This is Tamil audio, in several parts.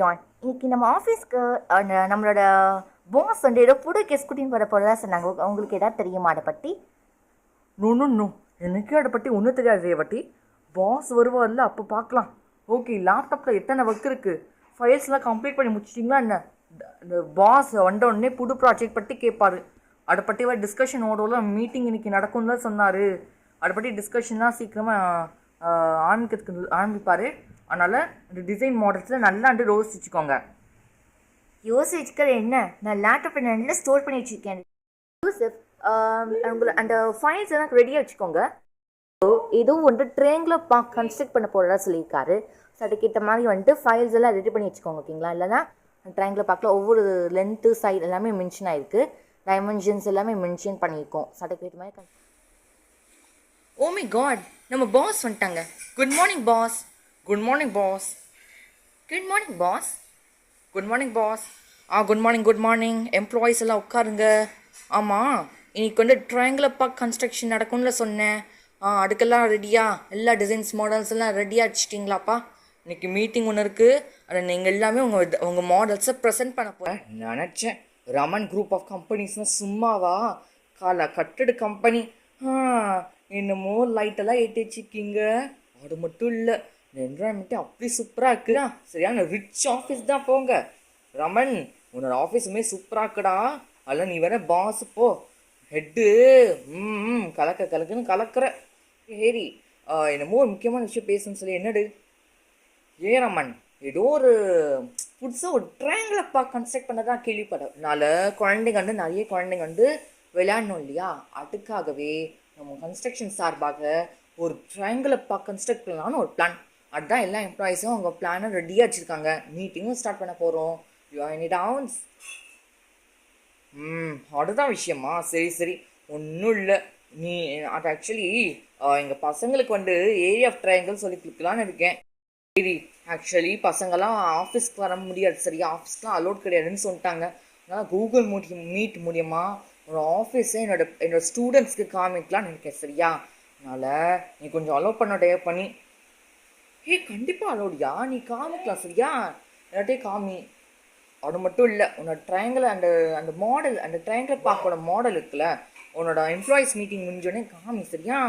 ஜான். இன்னைக்கு நம்ம ஆஃபீஸ்க்கு நம்மளோட பாஸ் வந்து ஏதோ புது கெஸ்ட் குட்டின்னு வர போகிறதா சொன்னாங்க. உங்களுக்கு ஏதாவது தெரியுமா அதை பற்றி? நோ எனக்கே அதை பற்றி ஒன்றும் தெரியாது ரேவட்டி. பாஸ் வருவார்ல, அப்போ பார்க்கலாம். ஓகே, லேப்டாப்பில் எத்தனை ஒர்க் இருக்குது, ஃபைல்ஸ்லாம் கம்ப்ளீட் பண்ணி முடிச்சிட்டிங்களா என்ன? இந்த பாஸ் வந்த உடனே புது ப்ராஜெக்ட் பற்றி கேட்பார். அதை பற்றி டிஸ்கஷன் ஓடல. மீட்டிங் இன்னைக்கு நடக்கும் தான் சொன்னார். அதை பற்றி டிஸ்கஷன்லாம் சீக்கிரமாக ஆரம்பிப்பார். அதனால் இந்த டிசைன் மாடல்ஸில் நல்லா யோசிச்சுக்கோங்க. யோசிச்சுக்கிற என்ன, நான் லேப்டாப்பில் நல்லா ஸ்டோர் பண்ணி வச்சுருக்கேன். யூசப், அந்த ஃபைல்ஸ் எல்லாம் ரெடியாக வச்சுக்கோங்க. இதுவும் வந்து ட்ரையாங்குலர் பார்க் கன்ஸ்ட்ரக்ட் பண்ண போகிறதா சொல்லியிருக்காரு. ஸோ அதுக்கேற்ற மாதிரி வந்துட்டு ஃபைல்ஸ் எல்லாம் ரெடி பண்ணி வச்சுக்கோங்க, ஓகேங்களா? இல்லைனா ட்ரையாங்குலர் பார்க்கில் ஒவ்வொரு லென்த்து சைடு எல்லாமே மென்ஷன் ஆகிருக்கு, டைமென்ஷன்ஸ் எல்லாமே மென்ஷன் பண்ணியிருக்கோம். ஸோ அதுக்கேற்ற மாதிரி ஓ மை காட், நம்ம பாஸ் வந்துட்டாங்க. Good morning boss. Good morning boss. Good morning boss. Good morning boss. Good morning employees எல்லாம் உட்காருங்க. ஆமாம், இன்னைக்கு வந்து ட்ரையாங்குலர் பார்க் கன்ஸ்ட்ரக்ஷன் நடக்கும்ல சொன்னேன். அதுக்கெல்லாம் ரெடியா? எல்லா டிசைன்ஸ் மாடல்ஸ் எல்லாம் ரெடியாக வச்சுட்டிங்களாப்பா? இன்னைக்கு மீட்டிங் ஒன்று இருக்குது. அதில் நீங்கள் எல்லாமே உங்கள் மாடல்ஸை ப்ரெசென்ட் பண்ண போகிறேன். நினச்சேன் ரமன் குரூப் ஆஃப் கம்பெனிஸ்னால் சும்மாவா? கட்டடு கம்பெனி. என்னமோ லைட்டெல்லாம் ஏற்றி வச்சுருக்கீங்க. அது மட்டும் இல்லை, இந்த என்வரான்மெண்ட்டு அப்படி சூப்பராக இருக்குதா. சரியான ரிச் ஆஃபீஸ் தான். போங்க ரமன், உன்னோட ஆஃபீஸுமே சூப்பராக இருக்குடா. அதில் நீ வேற பாஸ் போ, ஹெட்டு. கலக்குன்னு கலக்கிற. சரி, என்னமோ ஒரு முக்கியமான விஷயம் பேசுன்னு சொல்லி என்னடு? ரமன், ஏதோ ஒரு புதுசாக ஒரு ட்ரையாங்குலர் பார்க் கன்ஸ்ட்ரக்ட் பண்ணதான் கேள்விப்பட்டனால நிறைய குழந்தைங்க வந்து விளையாடணும் இல்லையா? அதுக்காகவே நம்ம கன்ஸ்ட்ரக்ஷன் சார்பாக ஒரு ட்ரையாங்குலர் பார்க் கன்ஸ்ட்ரக்ட் பண்ணலான்னு ஒரு பிளான். அதுதான் எல்லா எம்ப்ளாயீஸும் அவங்க பிளானை ரெடியாக வச்சுருக்காங்க. மீட்டிங்கும் ஸ்டார்ட் பண்ண போகிறோம். டவுன்ஸ். அதுதான் விஷயமா? சரி, ஒன்றும் இல்லை. நீ அது ஆக்சுவலி எங்கள் பசங்களுக்கு வந்து ஏரியா ஆஃப் ட்ரையாங்கிள் சொல்லி கொடுக்கலான்னு இருக்கேன். சரி, ஆக்சுவலி பசங்கள்லாம் ஆஃபீஸ்க்கு வர முடியாது, சரியா? ஆஃபீஸ்க்குலாம் அலோட் கிடையாதுன்னு சொல்லிட்டாங்க. அதனால் கூகுள் மீட் மூலியமாக ஒரு ஆஃபீஸை என்னோட ஸ்டூடெண்ட்ஸ்க்கு காமிக்கலான்னு இருக்கேன், சரியா? அதனால் நீ கொஞ்சம் அலோட் பண்ணி. கண்டிப்பாக அலோடியா, நீ காமிக்கலாம், சரியா? எல்லாட்டையும் காமி. அது மட்டும் இல்லை, உன்னோட ட்ரையாங்கிள் அந்த மாடல், அந்த ட்ரையாங்கிள் பார்க்கோட மாடல் இருக்குல்ல, உன்னோட எம்ப்ளாயீஸ் மீட்டிங் முடிஞ்சோடனே காமி, சரியா?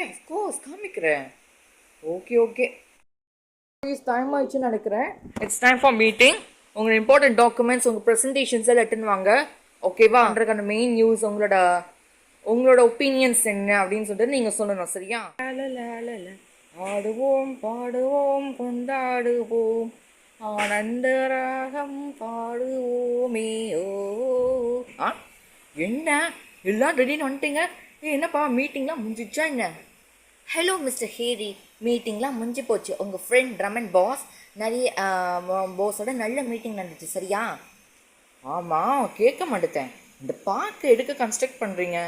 அஃப்கோர்ஸ் காமிக்கிறேன். ஓகே டைம் ஆயிடுச்சுன்னு நினைக்கிறேன். It's time for meeting. உங்களோட இம்பார்ட்டன்ட் டாக்குமெண்ட்ஸ், உங்கள் ப்ரெசன்டேஷன்ஸ் எல்லாம் எடுத்துன்னு வாங்க, ஓகேவா? அந்த மெயின் நியூஸ், உங்களோட ஒப்பீனியன்ஸ் என்ன அப்படின்னு சொல்லிட்டு நீங்கள் சொல்லணும், சரியா? ஆடுவோம் பாடுவோம் கொண்டாடுவோம் ஆனந்த ராகம் பாடுவோமே. என்ன எல்லாம் ரெடின்னு வந்துட்டீங்க? என்னப்பா மீட்டிங்லாம் முடிஞ்சிச்சா என்ன? ஹலோ மிஸ்டர் ஹேரி, மீட்டிங்லாம் முடிஞ்சு போச்சு. உங்கள் ஃப்ரெண்ட் ரமன் பாஸோட நல்ல மீட்டிங் நடந்துச்சு, சரியா? ஆமாம், கேட்க மாட்டேன். இந்த பார்க்கு எதுக்கு கன்ஸ்ட்ரக்ட் பண்ணுறீங்க?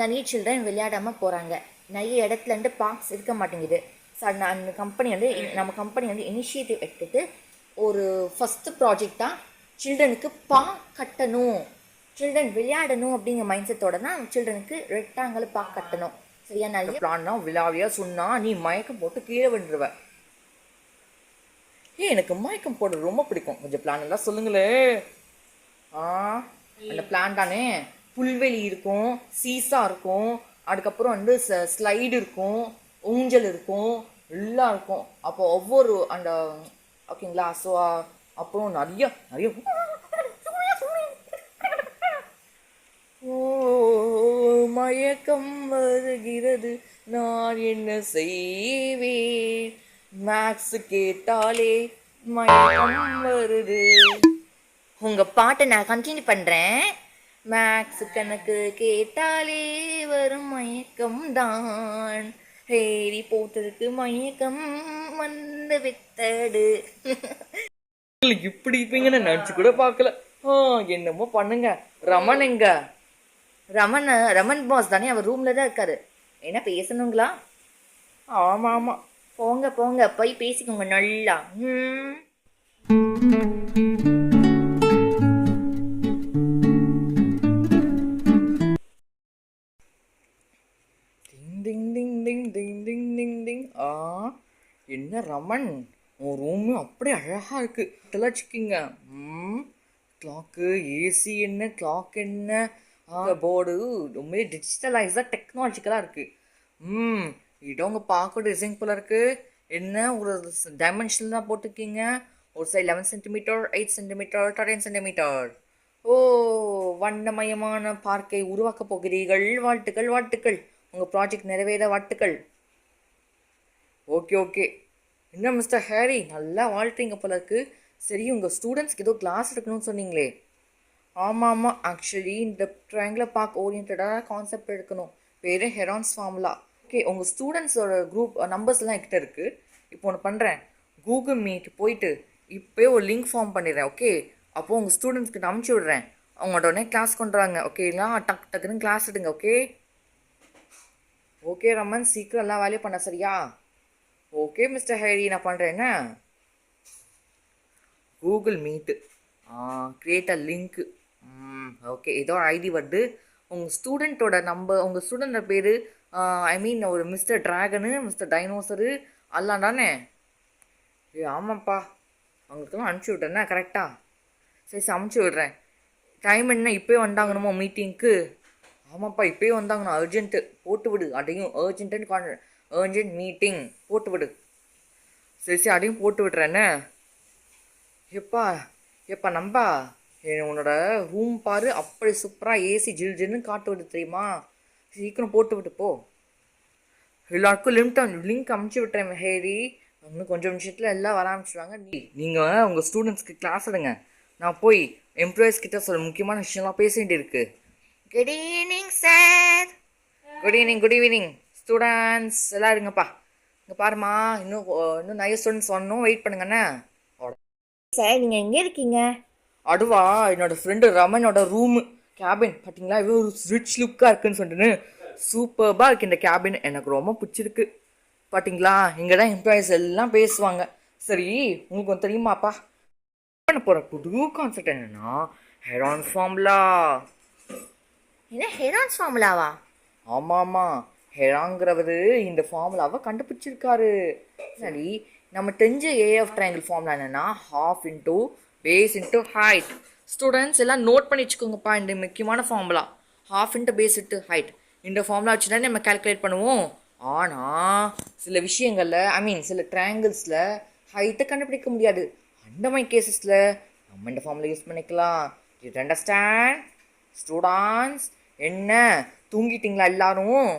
நிறைய சில்ட்ரன் விளையாடாமல் போகிறாங்க. நிறைய இடத்துலேருந்து பார்க்ஸ் இருக்க மாட்டேங்குது. ஸோ அந்த நம்ம கம்பெனி வந்து இனிஷியேட்டிவ் எடுத்துகிட்டு ஒரு ஃபஸ்ட்டு ப்ராஜெக்டாக சில்ட்ரனுக்கு பார்க் கட்டணும், சில்ட்ரன் விளையாடணும் அப்படிங்கிற மைண்ட் செட்டோட தான் சில்ட்ரனுக்கு ரெக்டாங்கிள் பார்க் கட்டணும், சரியா? நிறைய பிளான்னா விழாவியாக சொன்னால் நீ மயக்கம் போட்டு கீழே விழுந்துருவ. எனக்கு மயக்கம் போட ரொம்ப பிடிக்கும். கொஞ்சம் பிளான் எல்லாம் சொல்லுங்களே. அந்த பிளான் தானே, புல்வெளி இருக்கும், சீசா இருக்கும், அதுக்கப்புறம் வந்து ஸ்லைடு இருக்கும், ஊஞ்சல் இருக்கும், எல்லாம் இருக்கும். அப்போ ஒவ்வொரு அந்த ஓகேங்களா? ஸோ அப்புறம் நிறைய மயக்கம் வருகிறது, நான் என்ன செய்வேன்? மேக்ஸ் கேட்டாலே மயக்கம் வருது. உங்கள் பாட்டை நான் கண்டினியூ பண்ணுறேன். மேக்ஸ் கணக்கு கேட்டாலே வரும் மயக்கம் தான், ஹேரி போட்டதுக்கு மயக்கம் வந்து வித்தடு. இப்படி இருப்பீங்கன்னு நினச்சி கூட பார்க்கல. என்னமோ பண்ணுங்க. ரமன் எங்க? ரமன் பாஸ் தானே, அவர் ரூமில் தான் இருக்காரு. என்ன பேசணுங்களா? ஆமாம், போங்க போய் பேசிக்கோங்க நல்லா. என்ன ரமன், உன் ரூமு அப்படியே அழகாக இருக்குது இதெல்லாம் வச்சுக்கிங்க கிளாக்கு ஏசி என்ன கிளாக் என்ன போர்டு ரொம்ப டிஜிட்டலைஸாக டெக்னாலஜிக்கலாக இருக்குது இடம் உங்கள் பார்க்க டிசைன் போல் இருக்குது என்ன ஒரு டைமென்ஷன் தான் போட்டிருக்கீங்க ஒரு சைடு 11 சென்டிமீட்டர் 8 சென்டிமீட்டர் 13 சென்டிமீட்டர் ஓ வண்ணமயமான பார்க்கை உருவாக்கப் போகிறீர்கள் வாழ்த்துக்கள் வாழ்த்துக்கள் உங்கள் ப்ராஜெக்ட் நிறைவேற வாழ்த்துக்கள் ஓகே ஓகே என்ன மிஸ்டர் ஹேரி நல்லா வாழ்றீங்க போல இருக்கு சரி உங்கள் ஸ்டூடெண்ட்ஸ்க்கு ஏதோ கிளாஸ் எடுக்கணும்னு சொன்னீங்களே ஆமாம் ஆமாம் ஆக்சுவலி இந்த ட்ரையாங்குலர் பார்க் ஓரியன்டாக கான்செப்ட் எடுக்கணும் பேர் ஹெரான்ஸ் ஃபார்முலா ஓகே உங்கள் ஸ்டூடெண்ட்ஸோட குரூப் நம்பர்ஸ்லாம் என்கிட்ட இருக்குது இப்போ ஒன்று பண்ணுறேன் கூகுள் மீட் போயிட்டு இப்போயே ஒரு லிங்க் ஃபார்ம் பண்ணிடுறேன் ஓகே அப்போது உங்கள் ஸ்டூடெண்ட்ஸ்க்கு நான் அனுப்பிச்சி விட்றேன் அவங்க உடனே கிளாஸ் கொண்டுறாங்க ஓகேங்களா டக்குன்னு கிளாஸ் எடுங்க ஓகே ஓகே ரமன் சீக்கிரம் எல்லாம் வேலையும் பண்ண சரியா ஓகே மிஸ்டர் ஹேரி நான் பண்ணுறேன் Google meet create a link okay ஏதோ ஐடி வருது உங்கள் ஸ்டூடெண்ட்டோட நம்பர் உங்கள் ஸ்டூடெண்டோட பேர் ஐ மீன் ஒரு மிஸ்டர் ட்ராகனு மிஸ்டர் டைனோசரு எல்லாம் தானே ஆமாம்ப்பா அவங்களுக்கெல்லாம் அனுப்பிச்சி விட்றேண்ணா கரெக்டாக சரி அனுப்பிச்சி விட்றேன் டைம் என்ன இப்போயே வந்தாங்கணுமோ மீட்டிங்க்கு ஆமாப்பா இப்போயே வந்தாங்கண்ணா அர்ஜென்ட்டு போட்டு விடு அதையும் அர்ஜென்ட் மீட்டிங் போட்டு விடு சரி அதையும் போட்டு விட்றேண்ணே எப்பா நம்பா உன்னோட ரூம் பாரு அப்படி சூப்பராக ஏசி ஜில்ஜின்னு காட்டு விடு தெரியுமா சீக்கிரம் போட்டு விட்டு போ எல்லாருக்கும் லிங்க் அமுச்சு விட்டுறேன் ஹேரி இன்னும் கொஞ்சம் நிமிஷத்தில் எல்லாம் வர ஆரம்பிச்சிடுவாங்க நீங்கள் உங்கள் ஸ்டூடெண்ட்ஸ்க்கு கிளாஸ் எடுங்க நான் போய் எம்ப்ளாயிஸ் கிட்ட சொல்ல முக்கியமான விஷயம்லாம் பேச வேண்டியிருக்கு good evening sir good evening students எல்லாம் இருங்கப்பா இங்கே பாருமா இன்னும் நிறைய ஸ்டூடெண்ட்ஸ் வரணும் வெயிட் பண்ணுங்கண்ணே சார் நீங்கள் எங்கே இருக்கீங்க அடுவா என்னோட ஃப்ரெண்டு ரமனோட ரூமு கேபின் பார்த்தீங்களா இவ்வளோ ஒரு ரிச் லுக்காக இருக்குன்னு சொல்லிட்டுன்னு சூப்பர்பாக இருக்குது இந்த கேபின் எனக்கு ரொம்ப பிடிச்சிருக்கு பார்த்தீங்களா இங்கே தான் எம்ப்ளாயிஸ் எல்லாம் பேசுவாங்க சரி உங்களுக்கு ஒன்று தெரியுமாப்பா பண்ண போகிற புது கான்செப்ட் என்னென்னா ஹெரான்ஸ் ஃபார்முலா என்ன ஹெரான்ஸ் ஃபார்முலாவா ஆமாம் ஹெராங்கிறவர் இந்த ஃபார்முலாவை கண்டுபிடிச்சிருக்காரு சரி நம்ம தெரிஞ்ச ஏஎஃப் ட்ரையாங்கிள் ஃபார்முலா என்னென்னா half into base into height students எல்லாம் நோட் பண்ணி வச்சுக்கோங்கப்பா இந்த முக்கியமான formula half into base into height இந்த ஃபார்முலா வச்சு தான் நம்ம கால்குலேட் பண்ணுவோம் ஆனால் சில விஷயங்களில் சில ட்ரையாங்கிள்ஸில் ஹைட்டை கண்டுபிடிக்க முடியாது அந்த மாதிரி கேசஸில் நம்ம இந்த ஃபார்முலா யூஸ் பண்ணிக்கலாம் யூ அண்டர்ஸ்டாண்ட் ஸ்டூடெண்ட்ஸ் என்ன தூங்கிட்டீங்களா எல்லாரும்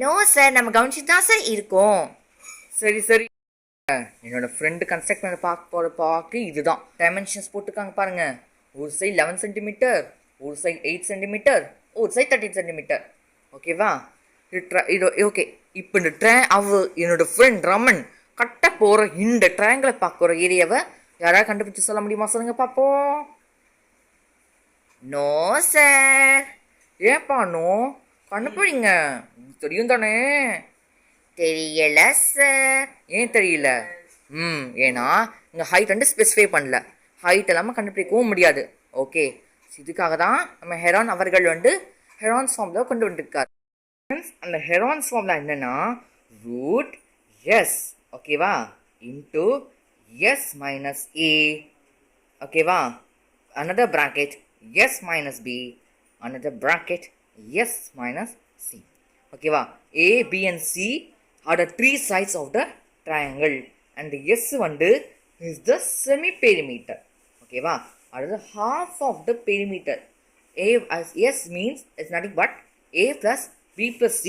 நோ சார் நம்ம கவனிச்சு தான் சார் இருக்கோம் சரி என்னோட ஃப்ரெண்டு கன்ஸ்ட்ரக்ட் பண்ண பார்க்க இதுதான் டைமென்ஷன்ஸ் போட்டுருக்காங்க பாருங்க ஒரு சைடு 11 சென்டிமீட்டர் ஒரு சைடு 8 சென்டிமீட்டர் ஒரு சைடு 13 சென்டிமீட்டர் ஓகேவா இது ஓகே இப்போ இந்த என்னோட ஃப்ரெண்ட் ரமன் கட்ட போகிற இந்த ட்ரையாங்கிளை பார்க்குற ஏரியாவை யாராவது கண்டுபிடிச்சு சொல்ல முடியுமா சொல்லுங்க பார்ப்போம் நோ சார் ஏன்ப்பா நோ கண்டுபிடிங்க தெரியும் தானே தெரியல சார் ஏன் தெரியல ஏன்னா இங்கே ஹைட் வந்து ஸ்பெசிஃபை பண்ணல ஹைட் இல்லாமல் கண்டுபிடிக்கவும் முடியாது ஓகே இதுக்காக தான் நம்ம ஹெரான் அவர்கள் ஹெரான்ஸ் ஃபார்முலா கொண்டு வந்துருக்கார் அந்த ஹெரான்ஸ் ஃபார்முலா என்னன்னா ரூட் எஸ் ஓகேவா இன்ட்டு எஸ் மைனஸ் ஏ ஓகேவா another bracket s minus b another bracket s minus c ஓகேவா a b and c are the three sides of the triangle and the s is the semi perimeter ஓகேவா அதாவது half of the perimeter a as s means it's nothing but a plus b plus c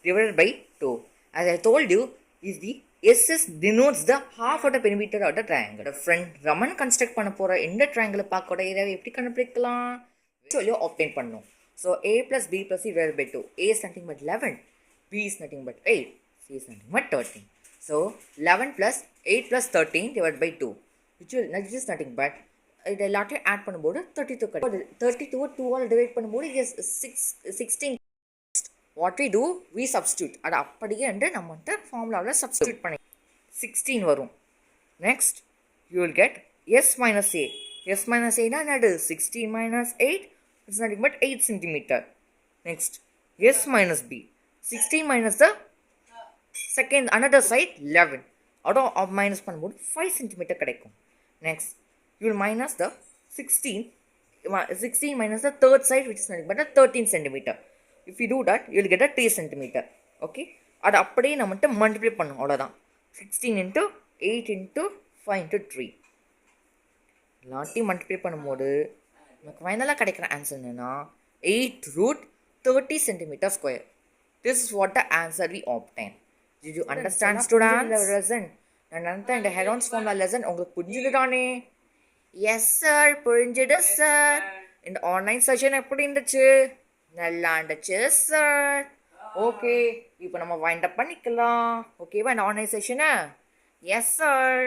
divided by 2 as I told you is the SS denotes the half of the perimeter of the triangle. The friend Raman construct பண்ண போற இந்த triangle பார்க்கோட ஏரியாவை எப்படி கண்டுபிடிக்கலாம் சொல்லி obtain பண்ணணும். So a plus b plus c divided by 2. A is nothing but 11. B is nothing but 8. C is nothing but 13. So 11 plus 8 plus 13 divided by 2. Which is nothing but இது எல்லாத்தையும் ஆட் பண்ணும்போது 32 கிடைக்கும். 32 2 ஆல் டிவைட் பண்ணும்போது is 16. What we do, we substitute. அது அப்படியே நம்ம ஃபார்முலாவில் சப்ஸ்டியூட் பண்ணி 16 வரும். Next, you will get s minus a. s minus a என்னது 16 minus 8, it's nothing but 8 centimeter. Next, s minus b. 16 minus the second, another side 11. அதோட மைனஸ் பண்ணும்போது 5 சென்டிமீட்டர் கிடைக்கும். Next you will minus the 16 minus the third side which is nothing but 13 centimeter. If you do that, you will get a 3 centimeter. Okay, அது அப்படியே நம்மகிட்ட மல்டிப்ளை பண்ணும், அவ்வளோதான். 16 into 8 into 5 into 3 எல்லாத்தையும் மல்டிப்ளை பண்ணும்போது நமக்கு ஃபைனலாக கிடைக்கிற ஆன்சர் என்னன்னா 8 root 30 centimeter square. This is what the answer we obtained. Did you understand, students? The lesson நான் இந்த ஹெரான்ஸ் ஃபார்முலா லெசன் உங்களுக்கு புரிஞ்சுது தானே? எஸ் சார், புரிஞ்சுது சார். இந்த ஆன்லைன் செஷன் எப்படி இருந்துச்சு? நல்லா இருந்துச்சு சார். ஓகே, இப்போ நம்ம வைண்ட் அப் பண்ணிக்கலாம். ஓகேவா இந்த ஆன்லைன் செஷனை? Yes sir.